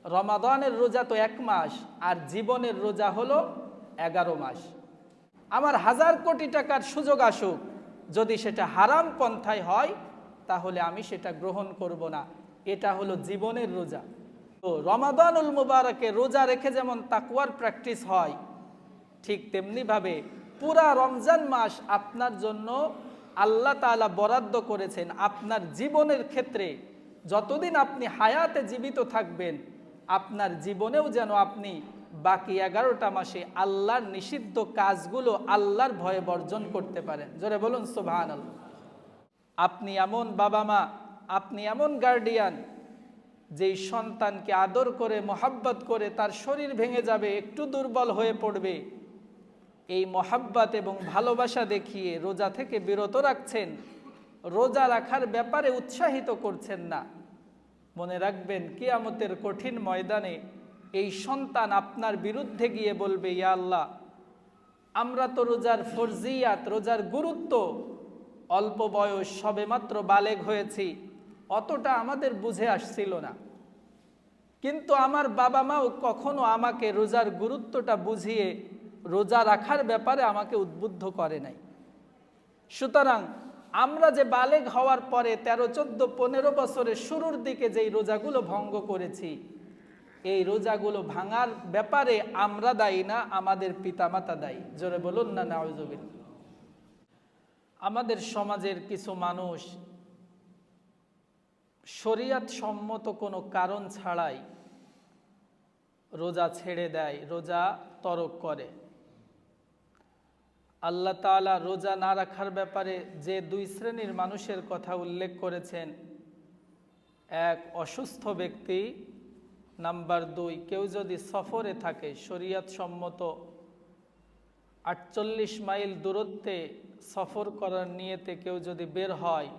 রমাদানের রোজা তো 1 মাস, আর জীবনের রোজা হলো 11 মাস। আমার 1000 কোটি টাকার সুযোগ আসুক, যদি সেটা হারাম পন্থায় হয় তাহলে আমি সেটা গ্রহণ করব না। এটা হলো জীবনের রোজা। তো রমাদানুল মুবারকে রোজা রেখে যেমন তাকওয়ার প্র্যাকটিস হয়, ঠিক তেমনিভাবে পুরা রমজান মাস আপনার জন্য আল্লাহ তাআলা বরাদ্দ করেছেন। আপনার জীবনের ক্ষেত্রে যতদিন আপনি হায়াতে জীবিত থাকবেন, আপনার জীবনেও যেন আপনি বাকি 11টা মাসে আল্লাহর নিষিদ্ধ কাজগুলো আল্লাহর ভয়ে বর্জন করতে পারেন। জোরে বলুন সুবহানাল্লাহ। আপনি এমন বাবা মা, আপনি এমন গার্ডিয়ান, যেই সন্তানকে আদর করে মোহাব্বত করে তার শরীর ভেঙে যাবে, একটু দুর্বল হয়ে পড়বে, এই মোহাব্বত এবং ভালোবাসা দেখিয়ে রোজা থেকে বিরত রাখছেন, রোজা রাখার ব্যাপারে উৎসাহিত করছেন না। মনে রাখবেন, কিয়ামতের কঠিন ময়দানে এই সন্তান আপনার বিরুদ্ধে গিয়ে বলবে, ইয়া আল্লাহ, আমরা তো রোজার ফরজিয়াত, রোজার গুরুত্ব, অল্প বয়স, সবেমাত্র বালেগ হয়েছি, অতটা আমাদের বুঝে আসছিল না, কিন্তু আমার বাবা মাও কখনো আমাকে রোজার গুরুত্বটা বুঝিয়ে রোজা রাখার ব্যাপারে আমাকে উদ্বুদ্ধ করে নাই। সুতরাং আমরা যে বালেগ হওয়ার পরে 13, 14, 15 বছরের শুরুর দিকে যেই রোজাগুলো ভঙ্গ করেছি, এই রোজাগুলো ভাঙার ব্যাপারে আমরা দায়ী না, আমাদের পিতামাতা দায়ী। জোরে বলুন না নাউজুবিল্লাহ। আমাদের সমাজের কিছু মানুষ শরীয়ত সম্মত কোনো কারণ ছাড়াই রোজা ছেড়ে দেয়, রোজা তরক করে। আল্লাহ তাআলা রোজা না রাখার ব্যাপারে যে 2 শ্রেণীর মানুষের কথা উল্লেখ করেছেন, এক অসুস্থ ব্যক্তি, নাম্বার 2 কেউ যদি সফরে থাকে, শরীয়ত সম্মত 48 মাইল দূরত্বে সফর করার নিয়তে কেউ যদি বের হয়,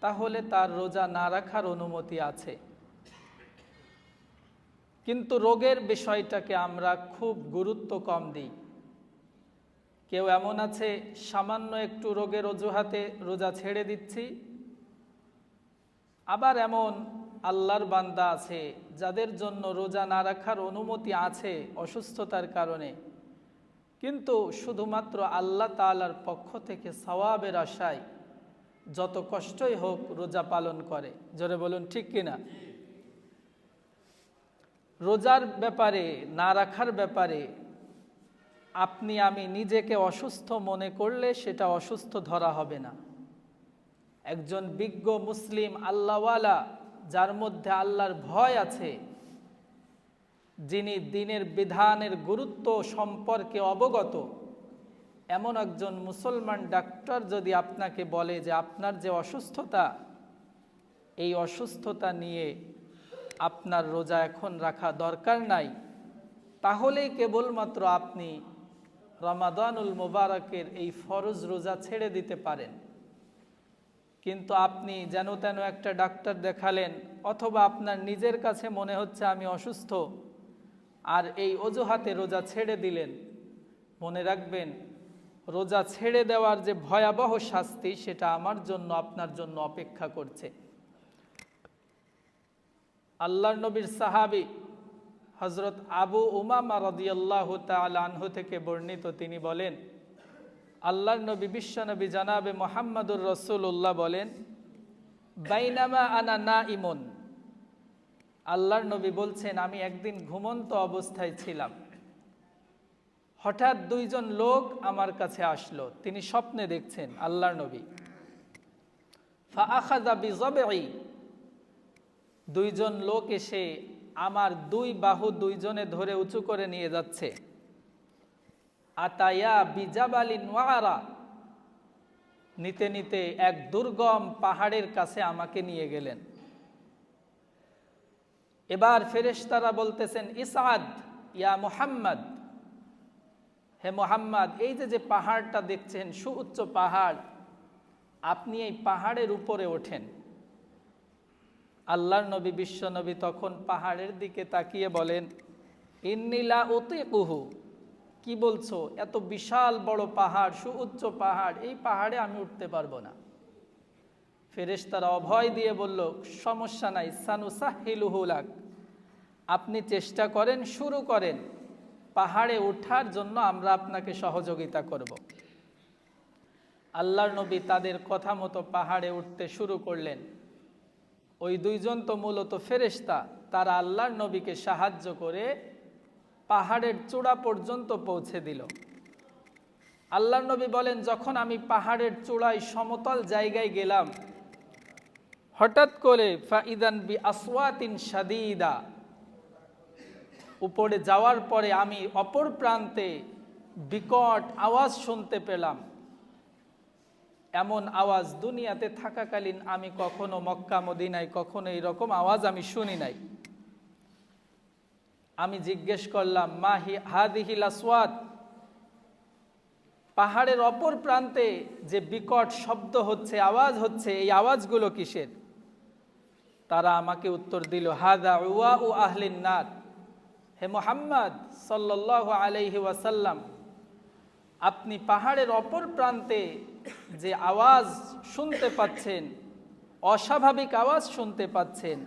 তাহলে তার রোজা না রাখার অনুমতি আছে। কিন্তু রোগের বিষয়টাকে আমরা খুব গুরুত্ব কম দিই। কেউ এমন আছে, সামান্য একটু রোগের অজুহাতে রোজা ছেড়ে দিচ্ছি, আবার এমন আল্লাহর বান্দা আছে যাদের জন্য রোজা না রাখার অনুমতি আছে অসুস্থতার কারণে, কিন্তু শুধুমাত্র আল্লাহ তাআলার পক্ষ থেকে সওয়াবের আশায় যত কষ্টই হোক রোজা পালন করে। জোরে বলুন ঠিক কিনা? রোজার ব্যাপারে, না রাখার ব্যাপারে আপনি আমি নিজেকে অসুস্থ মনে করলে সেটা অসুস্থ ধরা হবে না। একজন বিজ্ঞ মুসলিম আল্লাহওয়ালা, যার মধ্যে আল্লাহর ভয় আছে, যিনি দ্বীনের বিধানের গুরুত্ব সম্পর্কে অবগত, এমন একজন মুসলমান ডাক্তার যদি আপনাকে বলে যে আপনার যে অসুস্থতা, এই অসুস্থতা নিয়ে আপনার রোজা এখন রাখা দরকার নাই, তাহলেই কেবলমাত্র আপনি রমাদানুল মুবারকের এই ফরজ রোজা ছেড়ে দিতে পারেন। কিন্তু আপনি যেন তেন একটা ডাক্তার দেখালেন, অথবা আপনার নিজের কাছে মনে হচ্ছে আমি অসুস্থ, আর এই অজুহাতে রোজা ছেড়ে দিলেন, মনে রাখবেন রোজা ছেড়ে দেওয়ার যে ভয়াবহ শাস্তি, সেটা আমার জন্য আপনার জন্য অপেক্ষা করছে। আল্লাহর নবীর সাহাবী হযরত আবু উমামা রাদিয়াল্লাহু তাআলা আনহু থেকে বর্ণিত, তিনি বলেন, আল্লাহর নবী বিশ্বনবী জানাবে মুহাম্মদুর রাসূলুল্লাহ বলেন, বাইনামা আনা নাইমুন, আল্লাহর নবী বলছেন, আমি একদিন ঘুমন্ত অবস্থায় ছিলাম, হঠাৎ 2 জন লোক আমার কাছে আসলো। তিনি স্বপ্নে দেখছেন আল্লাহর নবী। ফা আখাযা বিযাবঈ, 2 জন লোক এসে আমার 2 বাহু 2 জনে ধরে উঁচু করে নিয়ে যাচ্ছে। আতায়া বিজাবালিন ওয়ারা, নিতে নিতে এক দুর্গম পাহাড়ের কাছে আমাকে নিয়ে গেলেন। এবার ফেরেশতারা বলতেছেন, ইসআদ ইয়া মুহাম্মদ, হে মুহাম্মদ, এই যে পাহাড়টা দেখছেন, সুউচ্চ পাহাড়, আপনি এই পাহাড়ের উপরে ওঠেন। আল্লাহর নবী বিশ্বনবী তখন পাহাড়ের দিকে তাকিয়ে বলেন, ইন্নী লা উতিকুহু, কি বলছো? এত বিশাল বড় পাহাড়, সুউচ্চ পাহাড়, এই পাহাড়ে আমি উঠতে পারবো না। ফেরেশতারা অভয় দিয়ে বলল, সমস্যা নাই, সানুসাহিলুহু লাক, আপনি চেষ্টা করেন, শুরু করেন, পাহাড়ে ওঠার জন্য আমরা আপনাকে সহযোগিতা করব। আল্লাহর নবী তাদের কথা মতো পাহাড়ে উঠতে শুরু করলেন। ওই দুইজন তো মূলত ফেরেশতা, তারা আল্লাহর নবীকে সাহায্য করে পাহাড়ের চূড়া পর্যন্ত পৌঁছে দিল। আল্লাহর নবী বলেন, যখন আমি পাহাড়ের চূড়ায় সমতল জায়গায় গেলাম, হঠাৎ করে ফাইদান বি আসওয়াতিন শাদীদা, উপরে যাওয়ার পরে আমি অপর প্রান্তে বিকট আওয়াজ শুনতে পেলাম। এমন আওয়াজ দুনিয়াতে থাকাকালীন আমি কখনো মক্কা মদিনায় কখনো এইরকম আওয়াজ আমি শুনি নাই। আমি জিজ্ঞেস করলাম, মা হাদিহিল আসওয়াত, পাহাড়ের অপর প্রান্তে যে বিকট শব্দ হচ্ছে, আওয়াজ হচ্ছে, এই আওয়াজগুলো কিসের? তারা আমাকে উত্তর দিল, হাদা উয়া উ আহলিন নার। হে মুহাম্মদ সাল্লাল্লাহু আলাইহি ওয়াসাল্লাম, আপনি পাহাড়ের অপর প্রান্তে যে আওয়াজ শুনতে পাচ্ছেন, অস্বাভাবিক আওয়াজ শুনতে পাচ্ছেন,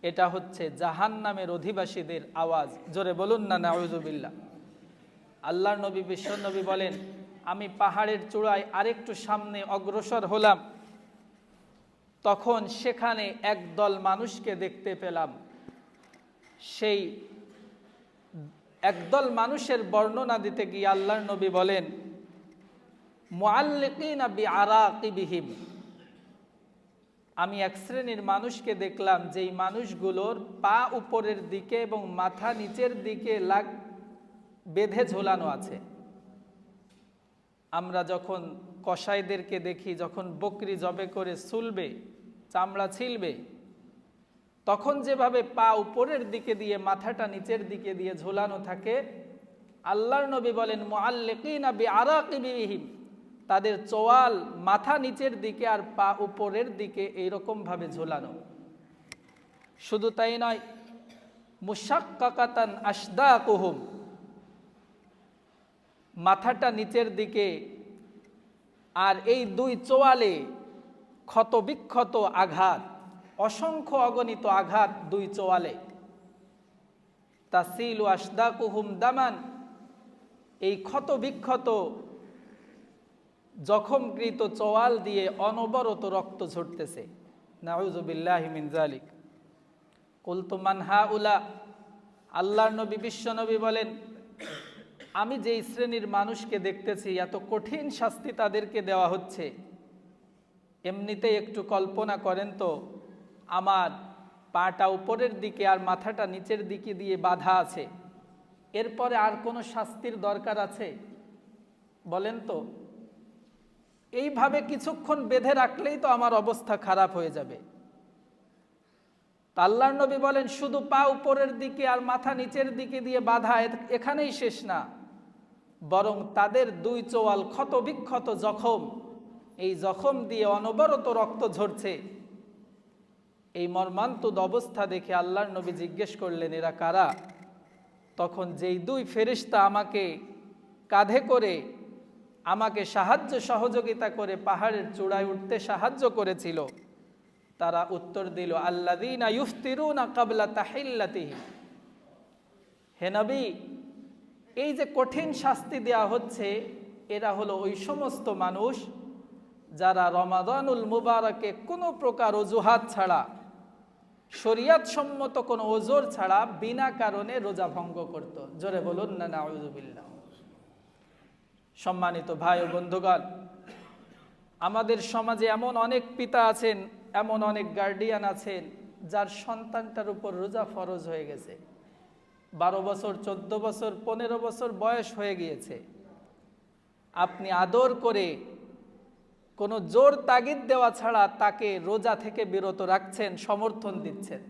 এটা হচ্ছে জাহান্নামের অধিবাসীদের আওয়াজ। জোরে বলুন না নাউযুবিল্লাহ। আল্লাহর নবী বিশ্বনবী বলেন, আমি পাহাড়ের চূড়ায় আরেকটু সামনে অগ্রসর হলাম, তখন সেখানে একদল মানুষকে দেখতে পেলাম। সেই একদল মানুষের বর্ণনা দিতে গিয়ে আল্লাহর নবী বলেন, মুআল্লিকিনা বিআরাকিবিহিম, আমি এক শ্রেণীর মানুষকে দেখলাম যেই মানুষগুলোর পা উপরের দিকে এবং মাথা নিচের দিকে বেঁধে ঝোলানো আছে। আমরা যখন কসাইদেরকে দেখি, যখন বকরি জবে করে সুলবে, চামড়া ছিলবে, তখন যেভাবে পা উপরের দিকে দিয়ে মাথাটা নিচের দিকে দিয়ে ঝোলানো থাকে, আল্লাহর নবী বলেন মুআল্লিকিনা বিআরাকিবিহিম, তাদের চোয়াল মাথা নিচের দিকে আর পা উপরের দিকে এইরকম ভাবে ঝোলানো। শুধু তাই নয়, মুশাক্কাকাতান আশদাকুহুম, মাথাটা নিচের দিকে আর এই দুই চোয়ালে ক্ষত বিক্ষত আঘাত, অসংখ্য অগণিত আঘাত দুই চোয়ালে। তাসিলু আশদাকুহুম দামান, এই ক্ষত বিক্ষত জখমকৃত চোয়াল দিয়ে অনবরত রক্ত ঝরতেছে। নাউযুবিল্লাহি মিন যালিক। কুলতু মান হাউলা, আল্লাহর নবী বিশ্বনবী বলেন, আমি যেই শ্রেণীর মানুষকে দেখতেছি এত কঠিন শাস্তি তাদেরকে দেওয়া হচ্ছে, এমনিতেই একটু কল্পনা করেন তো, আমার পাটা উপরের দিকে আর মাথাটা নিচের দিকে দিয়ে বাঁধা আছে, এরপরে আর কোনো শাস্তির দরকার আছে? বলেন তো। এইভাবে কিছুক্ষণ বেঁধে রাখলেই তো আমার অবস্থা খারাপ হয়ে যাবে। আল্লাহর নবী বলেন, শুধু পা উপরের দিকে আর মাথা নিচের দিকে দিয়ে বাঁধা এখানেই শেষ না, বরং তাদের দুই চোয়াল ক্ষত বিক্ষত জখম, এই জখম দিয়ে অনবরত রক্ত ঝরছে। এই মর্মান্তুদ অবস্থা দেখে আল্লাহর নবী জিজ্ঞেস করলেন, এরা কারা? তখন যেই দুই ফেরেশতা আমাকে কাঁধে করে আমাকে সাহায্য সহযোগিতা করে পাহাড়ের চূড়ায় উঠতে সাহায্য করেছিল, তারা উত্তর দিল, আল্লাযীনা ইফতিরুনা ক্বাবলা তাহিল্লাতিহি। হে নবী, এই যে কঠিন শাস্তি দেয়া হচ্ছে, এরা হলো ওই সমস্ত মানুষ যারা রমাদানুল মুবারকে কোনো প্রকার অজুহাত ছাড়া, শরীয়ত সম্মত কোনো ওজর ছাড়া বিনা কারণে রোজা ভঙ্গ করত। জোরে বলুন না নাউযুবিল্লাহ। সম্মানিত ভাই ও বন্ধুগণ, আমাদের সমাজে এমন অনেক পিতা আছেন, এমন অনেক গার্ডিয়ান আছেন যার সন্তানটার উপর রোজা ফরজ হয়ে গেছে। 12 বছর, 14 বছর, 15 বছর বয়স হয়ে গিয়েছে। আপনি আদর করে কোনো জোর তাগিদ দেওয়া ছাড়া তাকে রোজা থেকে বিরত রাখছেন, সমর্থন দিচ্ছেন।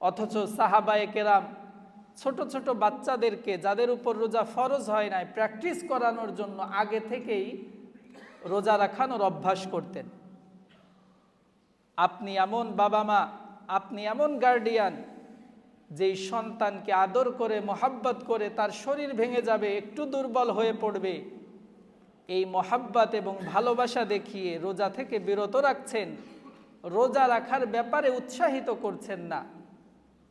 অথচ সাহাবায়ে কেরাম ছোট ছোট বাচ্চাদেরকে, যাদের উপর রোজা ফরজ হয় নাই, প্র্যাকটিস করানোর জন্য আগে থেকেই রোজা রাখানোর অভ্যাস করতেন। আপনি এমন বাবা মা, আপনি এমন গার্ডিয়ান, যেই সন্তানকে আদর করে মোহাব্বত করে তার শরীর ভেঙে যাবে, একটু দুর্বল হয়ে পড়বে, এই মোহাব্বত এবং ভালোবাসা দেখিয়ে রোজা থেকে বিরত রাখছেন, রোজা রাখার ব্যাপারে উৎসাহিত করছেন না,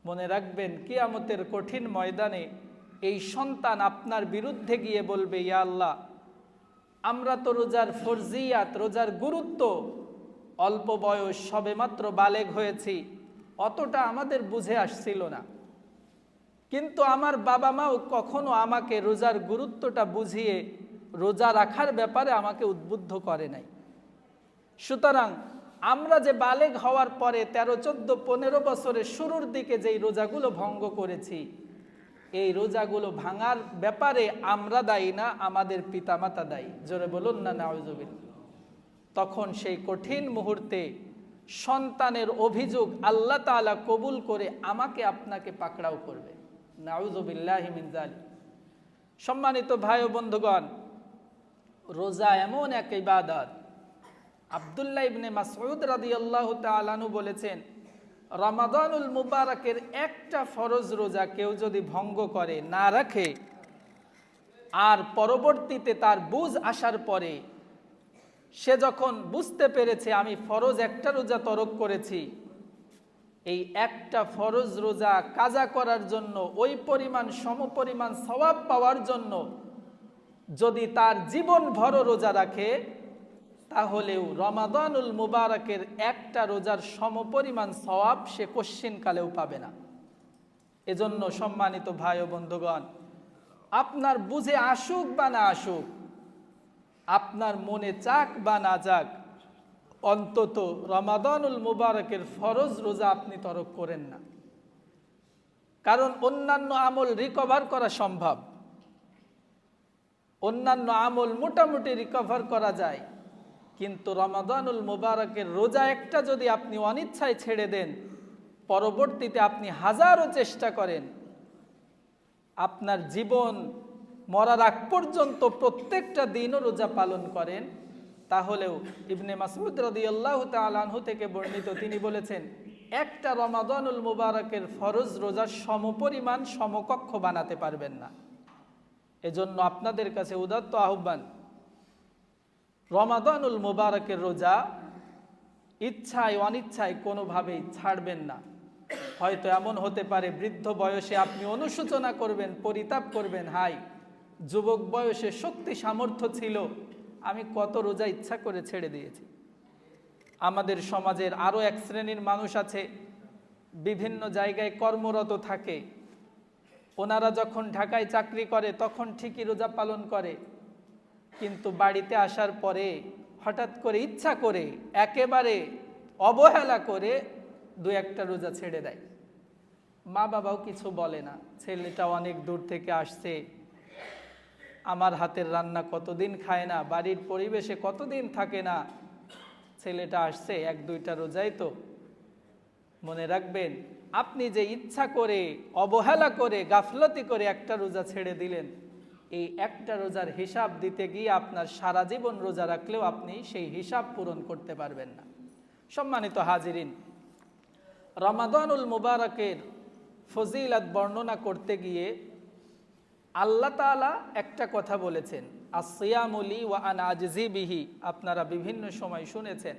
মনে রাখবেন কিয়ামতের কঠিন ময়দানে এই সন্তান আপনার বিরুদ্ধে গিয়ে বলবে, ইয়া আল্লাহ, আমরা তো রোজার ফরজিয়াত, রোজার গুরুত্ব, অল্প বয়স, সবেমাত্র বালেগ হয়েছি, অতটা আমাদের বুঝে আসছিল না, কিন্তু আমার বাবা মাও কখনো আমাকে রোজার গুরুত্বটা বুঝিয়ে রোজা রাখার ব্যাপারে আমাকে উদ্বুদ্ধ করে নাই। সুতরাং আমরা যে বালেগ হওয়ার পরে 13, 14, 15 বছরের শুরুর দিকে যেই রোজাগুলো ভঙ্গ করেছি, এই রোজাগুলো ভাঙার ব্যাপারে আমরা দায়ী না, আমাদের পিতামাতা দায়ী। জোরে বলুন না নাউজুবিল্লাহ। তখন সেই কঠিন মুহূর্তে সন্তানের অভিযোগ আল্লাহ তাআলা কবুল করে আমাকে আপনাকে পাকড়াও করবে। নাউজুবিল্লাহি মিন যালিক। সম্মানিত ভাই ও বন্ধুগণ, রোজা এমন এক ইবাদত, আব্দুল্লাহ ইবনে মাসউদ রাদিয়াল্লাহু তাআলা আনহু বলেছেন, রমাদানুল মুবারকের একটা ফরজ রোজা কেউ যদি ভঙ্গ করে, না রাখে, আর পরবর্তীতে তার বুঝ আসার পরে সে যখন বুঝতে পেরেছে আমি ফরজ একটা রোজা তরক করেছি, এই একটা ফরজ রোজা কাজা করার জন্য, ওই পরিমাণ সমপরিমাণ সওয়াব পাওয়ার জন্য যদি তার জীবন ভর রোজা রাখে, তাহলেও রমাদানুল মুবারকের একটা রোজার সমপরিমাণ সওয়াব সে কশ্চিনকালেও পাবে না। এজন্য সম্মানিত ভাই ও বন্ধুগণ, আপনার বুঝে আসুক বা না আসুক, আপনার মনে চাক বা না যাক, অন্তত রমাদানুল মুবারকের ফরজ রোজা আপনি তরক করেন না। কারণ অন্যান্য আমল রিকভার করা সম্ভব, অন্যান্য আমল মোটামুটি রিকভার করা যায়, কিন্তু রমাদানুল মুবারকের রোজা একটা যদি আপনি অনিচ্ছায় ছেড়ে দেন, পরবর্তীতে আপনি হাজারো চেষ্টা করেন, আপনার জীবন মরার আগ পর্যন্ত প্রত্যেকটা দিনও রোজা পালন করেন, তাহলেও ইবনে মাসউদ রাদিয়াল্লাহু তাআলা আনহু থেকে বর্ণিত, তিনি বলেছেন, একটা রমাদানুল মুবারকের ফরজ রোজার সমপরিমাণ সমকক্ষ বানাতে পারবেন না। এজন্য আপনাদের কাছে উদাত্ত আহ্বান, রমাদানুল মুবারকের রোজা ইচ্ছায় অনিচ্ছায় কোনোভাবেই ছাড়বেন না। হয়তো এমন হতে পারে বৃদ্ধ বয়সে আপনি অনুশোচনা করবেন, পরিতাপ করবেন, হাই যুবক বয়সে শক্তি সামর্থ্য ছিল, আমি কত রোজা ইচ্ছা করে ছেড়ে দিয়েছি। আমাদের সমাজের আরও এক শ্রেণীর মানুষ আছে, বিভিন্ন জায়গায় কর্মরত থাকে, ওনারা যখন ঢাকায় চাকরি করে তখন ঠিকই রোজা পালন করে, কিন্তু বাড়িতে আসার পরে হঠাৎ করে ইচ্ছা করে একেবারে অবহেলা করে 2-1টা রোজা ছেড়ে দেয়। মা বাবাও কিছু বলে না, ছেলেটা অনেক দূর থেকে আসছে, আমার হাতের রান্না কতদিন খায় না, বাড়ির পরিবেশে কতদিন থাকে না, ছেলেটা আসছে 1-2টা রোজাই তো। মনে রাখবেন, আপনি যে ইচ্ছা করে, অবহেলা করে, গাফলতি করে একটা রোজা ছেড়ে দিলেন, এই একটা রোজার হিসাব দিতে গিয়ে আপনার সারা জীবন রোজা রাখলেও আপনি সেই হিসাব পূরণ করতে পারবেন না। সম্মানিত হাজিরিন, রমাদানুল মুবারকের ফজিলত বর্ণনা করতে গিয়ে আল্লাহ তাআলা একটা কথা বলেছেন, আসসিয়ামু লি ওয়া আনা আজজি বিহি। আপনারা বিভিন্ন সময় শুনেছেন,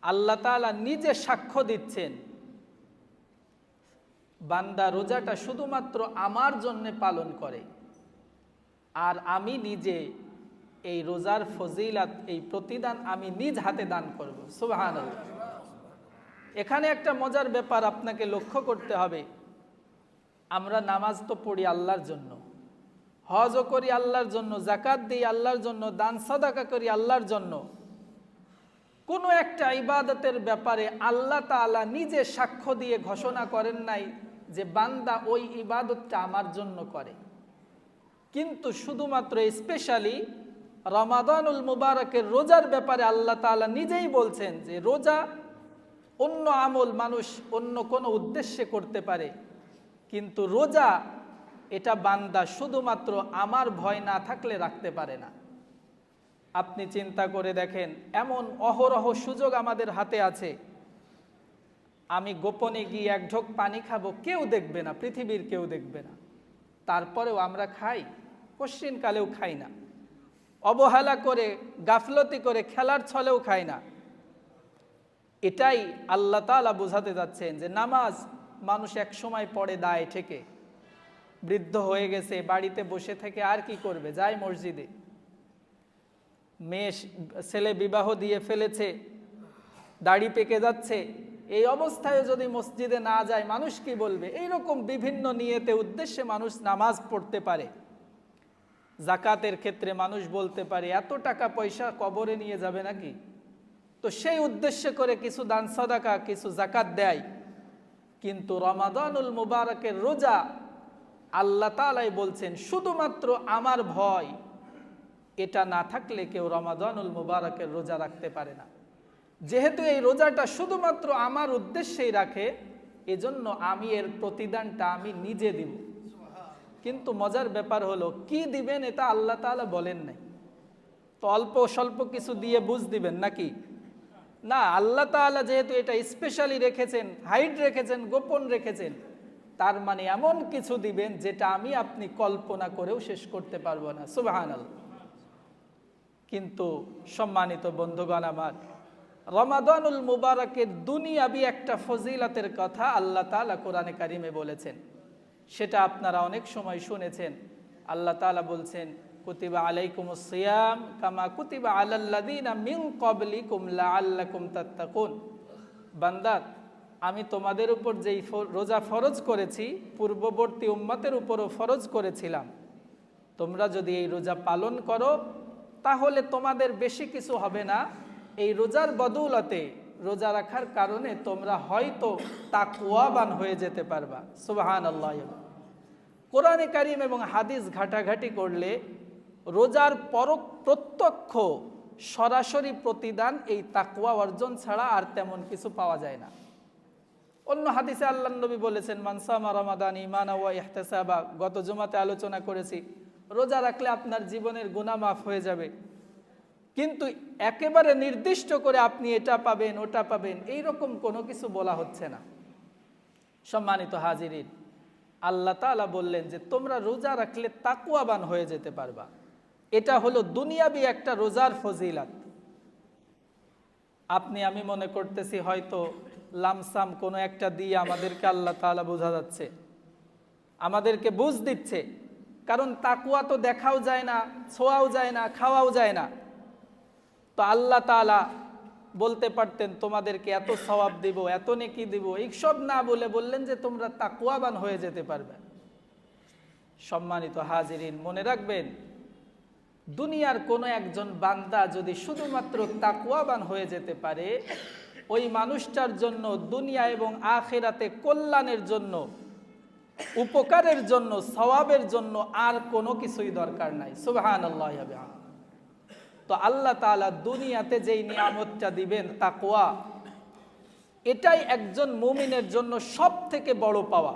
আল্লাহ তাআলা নিজে সাক্ষ্য দিচ্ছেন, বান্দা রোজাটা শুধুমাত্র আমার জন্য পালন করে, আর আমি নিজে এই রোজার ফজিলত, এই প্রতিদান আমি নিজ হাতে দান করব। সুবহানাল্লাহ। এখানে একটা মজার ব্যাপার আপনাকে লক্ষ্য করতে হবে, আমরা নামাজ তো পড়ি আল্লাহর জন্য, হজও করি আল্লাহর জন্য, যাকাত দিই আল্লাহর জন্য, দান সাদাকা করি আল্লাহর জন্য। কোনো একটা ইবাদতের ব্যাপারে আল্লাহ তাআলা নিজে সাক্ষ্য দিয়ে ঘোষণা করেন নাই যে বান্দা ওই ইবাদতটা আমার জন্য করে। কিন্তু শুধুমাত্র স্পেশালি রমাদানুল মুবারকের রোজার ব্যাপারে আল্লাহ তাআলা নিজেই বলছেন যে রোজা অন্য আমল মানুষ অন্য কোনো উদ্দেশ্যে করতে পারে, কিন্তু রোজা এটা বান্দা শুধুমাত্র আমার ভয় না থাকলে রাখতে পারে না। আপনি চিন্তা করে দেখেন, এমন অহরহ সুযোগ আমাদের হাতে আছে, আমি গোপনে গিয়ে 1 ঢোক পানি খাবো, কেউ দেখবে না, পৃথিবীর কেউ দেখবে না, তারপরেও আমরা খাই, কশ্চিনকালেও খাই না, অবহেলা করে গাফলতি করে খেলার ছলেও খাই না। এটাই আল্লাহ তাআলা বোঝাতে যাচ্ছেন যে নামাজ মানুষ এক সময় পড়ে দায় থেকে, বৃদ্ধ হয়ে গেছে, বাড়িতে বসে থেকে আর কি করবে, যায় মসজিদে। ছেলে বিবাহ দিয়ে ফেলেছে, দাড়ি পেকে যাচ্ছে, এই অবস্থায় যদি মসজিদে না যায় মানুষ কি বলবে? এইরকম বিভিন্ন নিয়তে উদ্দেশ্যে মানুষ নামাজ পড়তে পারে। জাকাতের ক্ষেত্রে মানুষ বলতে পারে এত টাকা পয়সা কবরে নিয়ে যাবে নাকি, তো সেই উদ্দেশ্য করে কিছু দান সাদাকা, কিছু জাকাত দেয়। কিন্তু রমাদানুল মুবারকের রোজা আল্লাহ তাআলাই বলছেন শুধুমাত্র আমার ভয়, এটা না থাকলে কেউ রমাদানুল মুবারকের রোজা রাখতে পারে না। যেহেতু এই রোজাটা শুধুমাত্র আমার উদ্দেশ্যেই রাখে, এজন্য আমি এর প্রতিদানটা আমি নিজে দিব। কিন্তু মজার ব্যাপার হলো, কি দিবেন এটা আল্লাহ তাআলা বলেন নাই। তো অল্প স্বল্প কিছু দিয়ে বুঝ দিবেন নাকি? না, আল্লাহ তাআলা যেহেতু এটা স্পেশালি রেখেছেন, হাইড রেখেছেন, গোপন রেখেছেন, তার মানে এমন কিছু দিবেন যেটা আমি আপনি কল্পনা করেও শেষ করতে পারবো না। সুবহানাল্লাহ। কিন্তু সম্মানিত বন্ধুগণ আমার, রমাদানুল মুবারকের দুনিয়াবি একটা ফজিলতের কথা আল্লাহ তাআলা কোরআনে কারিমে বলেছেন, সেটা আপনারা অনেক সময় শুনেছেন। আল্লাহ তাআলা বলছেন, কুতিবা আলাইকুমুস সিয়াম কামা কুতিবা আলাল্লাযিনা মিন ক্বাবলিকুম লাআল্লাকুম তাত্তাকুন। বান্দা, আমি তোমাদের উপর যেই রোজা ফরজ করেছি, পূর্ববর্তী উম্মতের উপরও ফরজ করেছিলাম। তোমরা যদি এই রোজা পালন করো তাহলে তোমাদের বেশি কিছু হবে না। এই রোজার বদৌলতে, রোজা রাখার কারণে তোমরা হয়তো তাকওয়াবান হয়ে যেতে পারবা। সুবহানাল্লাহ। কোরআনে কারিম এবং হাদিস ঘাটাঘাটি করলে রোজার প্রত্যক্ষ সরাসরি প্রতিদান এই তাকওয়া অর্জন ছাড়া আর তেমন কিছু পাওয়া যায় না। অন্য হাদিসে আল্লাহর নবী বলেছেন, মান সামা রমাদান ঈমানান ওয়া ইহতিসাবা, গত জুমাতে আলোচনা করেছি, রোজা রাখলে আপনার জীবনের গুনাহ মাফ হয়ে যাবে। কিন্তু একেবারে নির্দিষ্ট করে আপনি এটা পাবেন ওটা পাবেন এইরকম কোনো কিছু বলা হচ্ছে না। সম্মানিত হাজিরিন, আল্লাহ তাআলা বললেন যে তোমরা রোজা রাখলে তাকওয়াবান হয়ে যেতে পারবা। এটা হলো দুনিয়াবি একটা রোজার ফজিলত। আপনি আমি মনে করতেছি হয়তো লামসাম কোনো একটা দিয়ে আমাদেরকে আল্লাহ তাআলা বোঝা যাচ্ছে, আমাদেরকে বুঝ দিচ্ছে। কারণ তাকওয়া তো দেখাও যায় না, ছোঁয়াও যায় না, খাওয়াও যায় না। তো আল্লাহ তাআলা বলতে পারতেন তোমাদেরকে এত সওয়াব দিব, এত নেকি দিব, এইসব না বলে বললেন যে তোমরা তাকওয়াবান হয়ে যেতে পারবে। সম্মানিত হাজিরিন, মনে রাখবেন, দুনিয়ার কোনো একজন বান্দা যদি শুধুমাত্র তাকওয়াবান হয়ে যেতে পারে, ওই মানুষটার জন্য দুনিয়া এবং আখিরাতে কল্যাণের জন্য, উপকারের জন্য, সওয়াবের জন্য আর কোনো কিছুই দরকার নাই। সুবহানাল্লাহ। তো আল্লাহ তাআলা দুনিয়াতে যেই নিয়ামতটা দিবেন তাকওয়া, এটাই একজন মুমিনের জন্য সব থেকে বড় পাওয়া।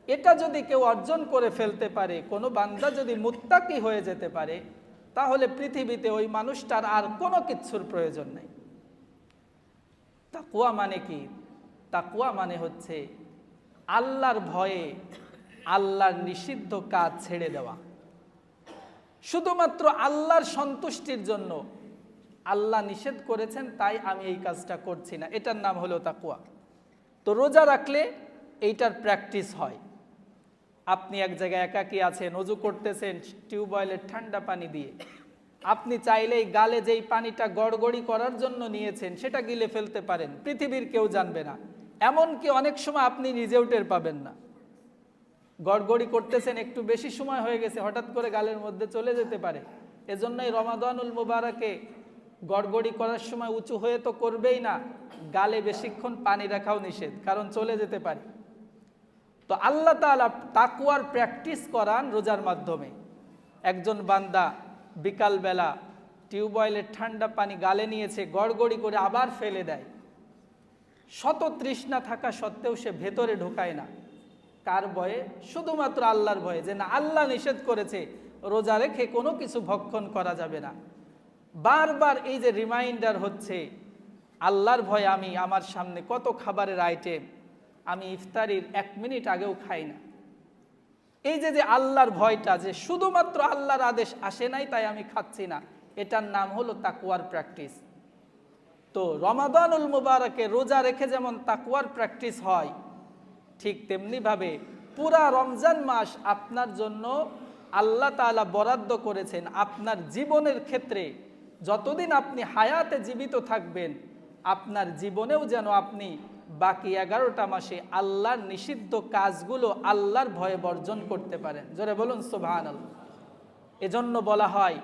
এটা যদি কেউ অর্জন করে ফেলতে পারে, কোনো বান্দা যদি মুত্তাকি হয়ে যেতে পারে, তাহলে পৃথিবীতে ওই মানুষটার আর কোনো কিছুর প্রয়োজন নেই। তাকওয়া মানে কি? তাকওয়া মানে হচ্ছে আল্লাহর ভয়ে আল্লাহর নিষিদ্ধ কাজ ছেড়ে দেওয়া, শুধুমাত্র আল্লাহর সন্তুষ্টির জন্য। আল্লাহ নিষেধ করেছেন তাই আমি এই কাজটা করছি না, এটার নাম হলো তাকওয়া। তো রোজা রাখলে এইটার প্র্যাকটিস হয়। আপনি এক জায়গায় একাকী আছেন, ওযু করতেছেন টিউবওয়েলের ঠান্ডা পানি দিয়ে, আপনি চাইলেই গালে যেই পানিটা গড়গড়ি করার জন্য নিয়েছেন সেটা গিলে ফেলতে পারেন, পৃথিবীর কেউ জানবে না। এমনকি অনেক সময় আপনি নিজেও টের পাবেন না। গড়গড়ি করতেছেন, একটু বেশি সময় হয়ে গেছে, হঠাৎ করে গালের মধ্যে চলে যেতে পারে। এজন্যই রমাদানুল মুবারকে গড়গড়ি করার সময় উঁচু হয়ে তো করবেই না, গালে বেশিক্ষণ পানি রাখাও নিষেধ, কারণ চলে যেতে পারে। তো আল্লাহ তাআলা তাকওয়ার প্র্যাকটিস করান রোজার মাধ্যমে। একজন বান্দা বিকালবেলা টিউবওয়েলের ঠান্ডা পানি গালে নিয়েছে, গড়গড়ি করে আবার ফেলে দেয়, শত তৃষ্ণা থাকা সত্ত্বেও সে ভেতরে ঢোকায় না। কার ভয়ে? শুধুমাত্র আল্লাহর ভয়ে, যে না, আল্লাহ নিষেধ করেছে রোজা রেখে কোনো কিছু ভক্ষণ করা যাবে না। বারবার এই যে রিমাইন্ডার হচ্ছে, আল্লাহর ভয়ে আমি আমার সামনে কত খাবারের আইটেম, আমি ইফতারির 1 মিনিট আগেও খাই না। এই যে আল্লাহর ভয়টা, যে শুধুমাত্র আল্লাহর আদেশ আসে নাই তাই আমি খাচ্ছি না, এটার নাম হলো তাকওয়ার প্র্যাকটিস। তো রমাদানুল মুবারকে রোজা রেখে যেমন তাকওয়ার প্র্যাকটিস হয়, ঠিক তেমনিভাবে পুরা রমজান মাস আপনার জন্য আল্লাহ তাআলা বরাদ্দ করেছেন। আপনার জীবনের ক্ষেত্রে যতদিন আপনি হায়াতে জীবিত থাকবেন, আপনার জীবনেও যেন আপনি বাকি 11টা মাসে আল্লাহর নিষিদ্ধ কাজগুলো আল্লাহর ভয়ে বর্জন করতে পারেন। জোরে বলুন সুবহানাল্লাহ। এজন্য বলা হয়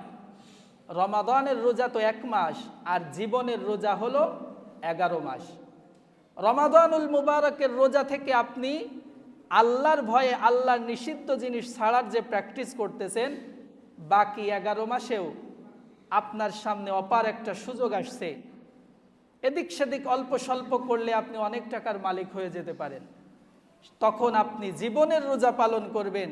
রমাদানের রোজা তো 1 মাস, আর জীবনের রোজা হলো 11 মাস। রমাদানুল মুবারকের রোজা থেকে আপনি আল্লাহর ভয়ে আল্লাহর নিষিদ্ধ জিনিস ছাড়ার যে প্র্যাকটিস করতেছেন, বাকি 11 মাসেও আপনার সামনে অপার একটা সুযোগ আসছে। এদিক সেদিক অল্প স্বল্প করলে আপনি অনেক টাকার মালিক হয়ে যেতে পারেন। তখন আপনি জীবনের রোজা পালন করবেন,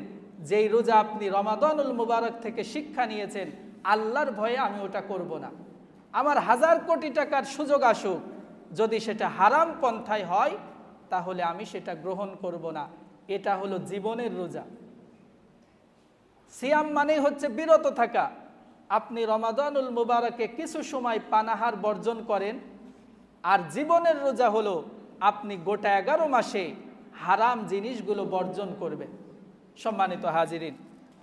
যেই রোজা আপনি রমাদানুল মুবারক থেকে শিক্ষা নিয়েছেন, আল্লাহর ভয়ে আমি ওটা করব না। আমার 1000 কোটি টাকার সুযোগ আসুক, যদি সেটা হারাম পন্থায় হয় তাহলে আমি সেটা গ্রহণ করব না। এটা হলো জীবনের রোজা। সিয়াম মানে হচ্ছে বিরত থাকা। আপনি রমাদানুল মুবারকে কিছু সময় পানাহার বর্জন করেন, আর জীবনের রোজা হলো আপনি গোটা 11 মাসে হারাম জিনিসগুলো বর্জন করবেন। সম্মানিত হাজিরিন,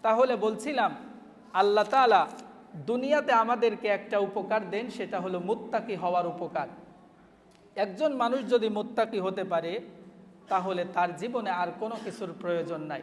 তাহলে বলছিলাম আল্লাহ তাআলা দুনিয়াতে আমাদেরকে একটা উপকার দেন, সেটা হলো মুত্তাকি হওয়ার উপকার। একজন মানুষ যদি মুত্তাকি হতে পারে তাহলে তার জীবনে আর কোনো কিছুর প্রয়োজন নাই।